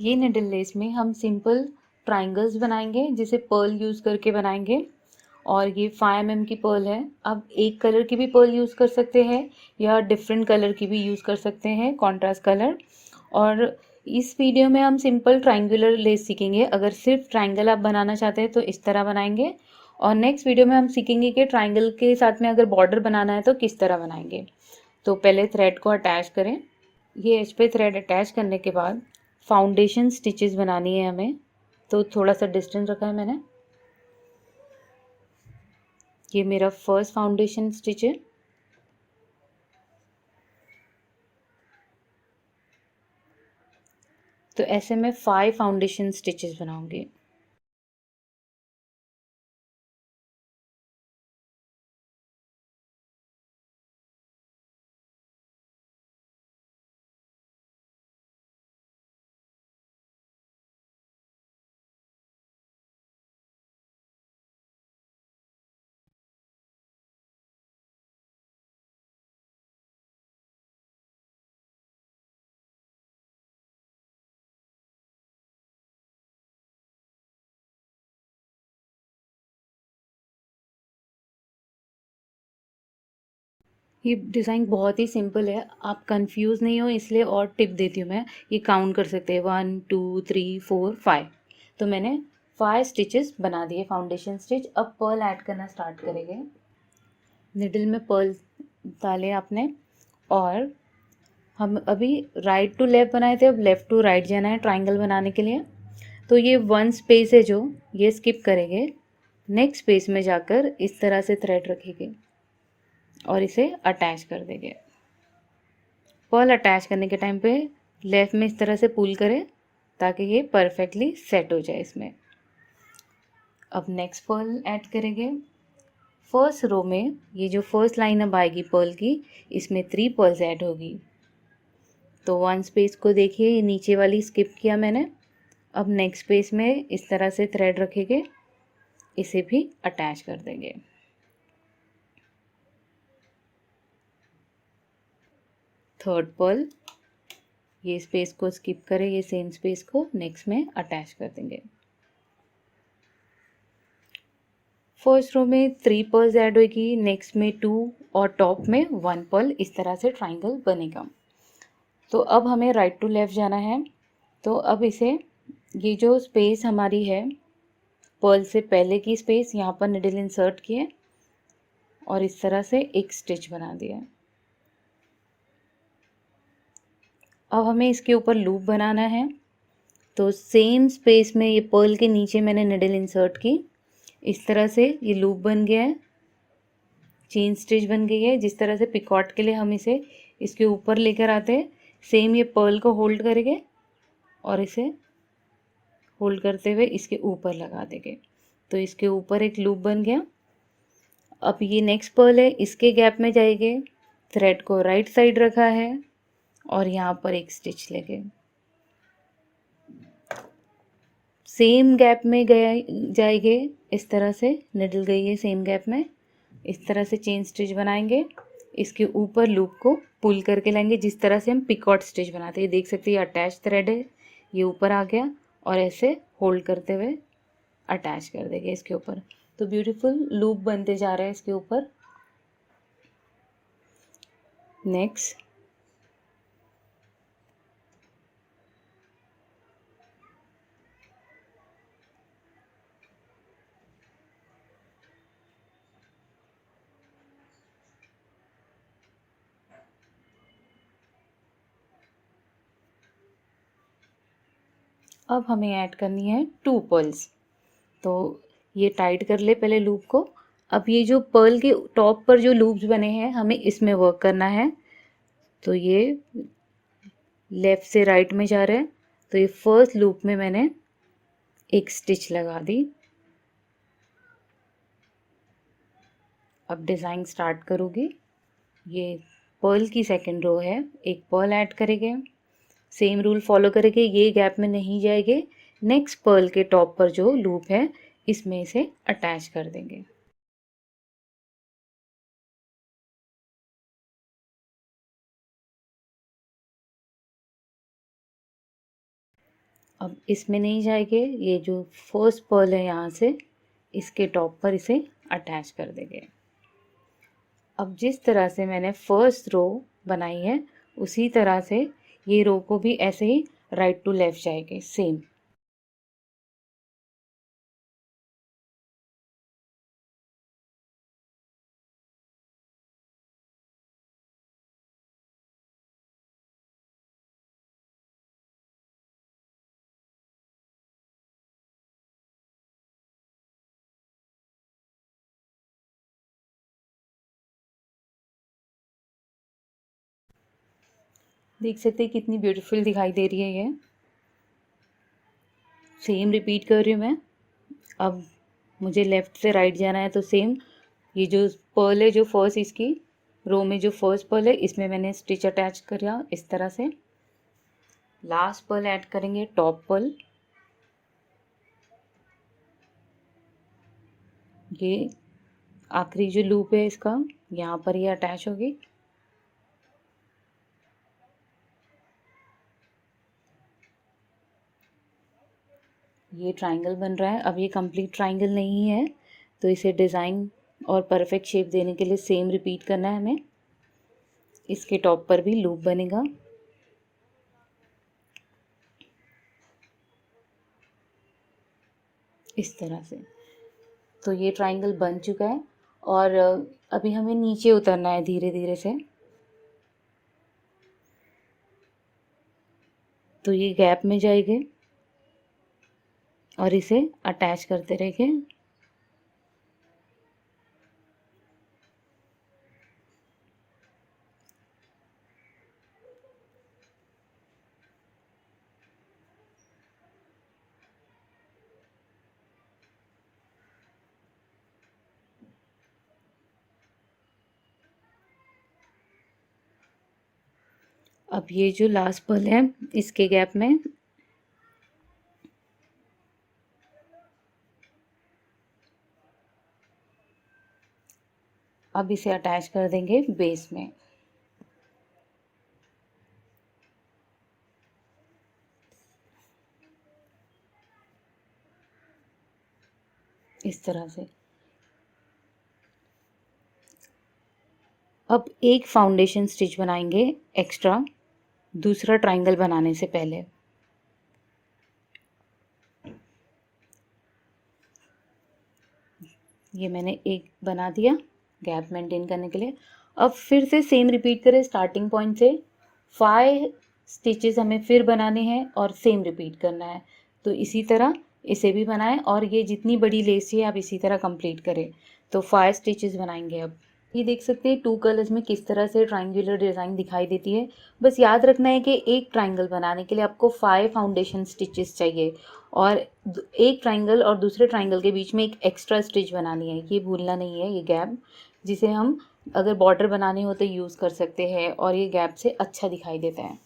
ये needle less में हम सिंपल ट्राइंगल्स बनाएंगे जिसे पर्ल यूज़ करके बनाएंगे। और ये 5 mm की पर्ल है। आप एक कलर की भी पर्ल यूज़ कर सकते हैं या डिफरेंट कलर की भी यूज़ कर सकते हैं, कॉन्ट्रास्ट कलर। और इस वीडियो में हम सिंपल ट्राइंगुलर लेस सीखेंगे। अगर सिर्फ ट्राइंगल आप बनाना चाहते हैं तो इस तरह बनाएंगे, और नेक्स्ट वीडियो में हम सीखेंगे कि ट्राइंगल के साथ में अगर बॉर्डर बनाना है तो किस तरह बनाएंगे। तो पहले थ्रेड को अटैच करें। ये एज पे थ्रेड अटैच करने के बाद फाउंडेशन स्टिचेस बनानी है हमें, तो थोड़ा सा डिस्टेंस रखा है मैंने। ये मेरा फर्स्ट फाउंडेशन स्टिच है। तो ऐसे मैं 5 फाउंडेशन स्टिचेस बनाऊंगी। ये डिज़ाइन बहुत ही सिंपल है, आप कंफ्यूज नहीं हो इसलिए और टिप देती हूँ मैं। ये काउंट कर सकते हैं 1 2 3 4 5। तो मैंने 5 स्टिचेस बना दिए फाउंडेशन स्टिच। अब पर्ल ऐड करना स्टार्ट करेंगे। निडल में पर्ल डाले आपने, और हम अभी राइट टू लेफ़्ट बनाए थे, अब लेफ़्ट टू राइट जाना है ट्राइंगल बनाने के लिए। तो ये 1 स्पेस है जो ये स्किप करेंगे। नेक्स्ट स्पेस में जाकर इस तरह से थ्रेड रखेंगे और इसे अटैच कर देंगे। पर्ल अटैच करने के टाइम पे लेफ़्ट में इस तरह से पुल करें ताकि ये परफेक्टली सेट हो जाए इसमें। अब नेक्स्ट पर्ल ऐड करेंगे। फर्स्ट रो में ये जो फर्स्ट लाइन अब आएगी पर्ल की, इसमें 3 पर्ल्स ऐड होगी। तो 1 स्पेस को देखिए, ये नीचे वाली स्किप किया मैंने। अब नेक्स्ट स्पेस में इस तरह से थ्रेड रखेंगे, इसे भी अटैच कर देंगे। थर्ड पर्ल, ये स्पेस को स्किप करें, ये सेम स्पेस को नेक्स्ट में अटैच कर देंगे। फर्स्ट रो में 3 पर्ल्स ऐड होगी, नेक्स्ट में 2 और टॉप में 1 पर्ल। इस तरह से ट्राइंगल बनेगा। तो अब हमें राइट टू लेफ़्ट जाना है। तो अब इसे, ये जो स्पेस हमारी है पर्ल से पहले की स्पेस, यहाँ पर निडल इंसर्ट किए और इस तरह से एक स्टिच बना दिया। अब हमें इसके ऊपर लूप बनाना है। तो सेम स्पेस में ये पर्ल के नीचे मैंने निडल इंसर्ट की, इस तरह से ये लूप बन गया है, चेन स्टिच बन गई है। जिस तरह से पिकॉट के लिए हम इसे इसके ऊपर लेकर आते हैं, सेम ये पर्ल को होल्ड करेंगे और इसे होल्ड करते हुए इसके ऊपर लगा देंगे। तो इसके ऊपर एक लूप बन गया। अब ये नेक्स्ट पर्ल है, इसके गैप में जाएंगे, थ्रेड को राइट साइड रखा है और यहाँ पर एक स्टिच लेंगे। सेम गैप में गया जाएंगे, इस तरह से निडल गई है सेम गैप में, इस तरह से चेन स्टिच बनाएंगे। इसके ऊपर लूप को पुल करके लाएंगे जिस तरह से हम पिकॉट स्टिच बनाते हैं। देख सकते हैं ये अटैच थ्रेड है, ये ऊपर आ गया और ऐसे होल्ड करते हुए अटैच कर देंगे इसके ऊपर। तो ब्यूटीफुल लूप बनते जा रहा है इसके ऊपर। नेक्स्ट, अब हमें ऐड करनी है 2 पर्ल्स। तो ये टाइट कर ले पहले लूप को। अब ये जो पर्ल के टॉप पर जो लूप्स बने हैं हमें इसमें वर्क करना है। तो ये लेफ़्ट से राइट में जा रहा है। तो ये फर्स्ट लूप में मैंने एक स्टिच लगा दी। अब डिज़ाइन स्टार्ट करूँगी। ये पर्ल की सेकंड रो है, एक पर्ल ऐड करेंगे, सेम रूल फॉलो करेंगे, ये गैप में नहीं जाएंगे। नेक्स्ट पर्ल के टॉप पर जो लूप है इसमें इसे अटैच कर देंगे। अब इसमें नहीं जाएंगे, ये जो फर्स्ट पर्ल है यहाँ से इसके टॉप पर इसे अटैच कर देंगे। अब जिस तरह से मैंने फर्स्ट रो बनाई है उसी तरह से ये रो को भी ऐसे ही राइट टू लेफ्ट जाएंगे सेम। देख सकते हैं कितनी ब्यूटीफुल दिखाई दे रही है ये। सेम रिपीट कर रही हूँ मैं। अब मुझे लेफ़्ट से राइट जाना है तो सेम ये जो पर्ल है, जो फर्स्ट इसकी रो में जो फर्स्ट पर्ल है इसमें मैंने स्टिच अटैच किया इस तरह से। लास्ट पर्ल ऐड करेंगे टॉप पर्ल, ये आखिरी जो लूप है इसका यहाँ पर ये अटैच होगी। ये ट्रायंगल बन रहा है। अब ये कंप्लीट ट्रायंगल नहीं है तो इसे डिज़ाइन और परफेक्ट शेप देने के लिए सेम रिपीट करना है हमें। इसके टॉप पर भी लूप बनेगा। इस तरह से तो ये ट्रायंगल बन चुका है और अभी हमें नीचे उतरना है धीरे धीरे से। तो ये गैप में जाएंगे और इसे अटैच करते रहेंगे। अब ये जो लास्ट पर्ल है इसके गैप में अब इसे अटैच कर देंगे बेस में। इस तरह से अब एक फाउंडेशन स्टिच बनाएंगे एक्स्ट्रा दूसरा ट्रायंगल बनाने से पहले। ये मैंने एक बना दिया गैप मेंटेन करने के लिए। अब फिर से सेम रिपीट करें स्टार्टिंग पॉइंट से। 5 स्टिचेस हमें फिर बनाने हैं और सेम रिपीट करना है। तो इसी तरह इसे भी बनाएं और ये जितनी बड़ी लेस है आप इसी तरह कंप्लीट करें। तो 5 स्टिचेस बनाएंगे। अब ये देख सकते हैं 2 कलर्स में किस तरह से ट्रायंगुलर डिज़ाइन दिखाई देती है। बस याद रखना है कि एक ट्रायंगल बनाने के लिए आपको 5 फाउंडेशन स्टिचेस चाहिए और एक ट्रायंगल और दूसरे ट्रायंगल के बीच में एक एक्स्ट्रा स्टिच बनानी है। ये भूलना नहीं है, ये गैप जिसे हम अगर बॉर्डर बनाने हो तो यूज़ कर सकते हैं और ये गैप से अच्छा दिखाई देता है।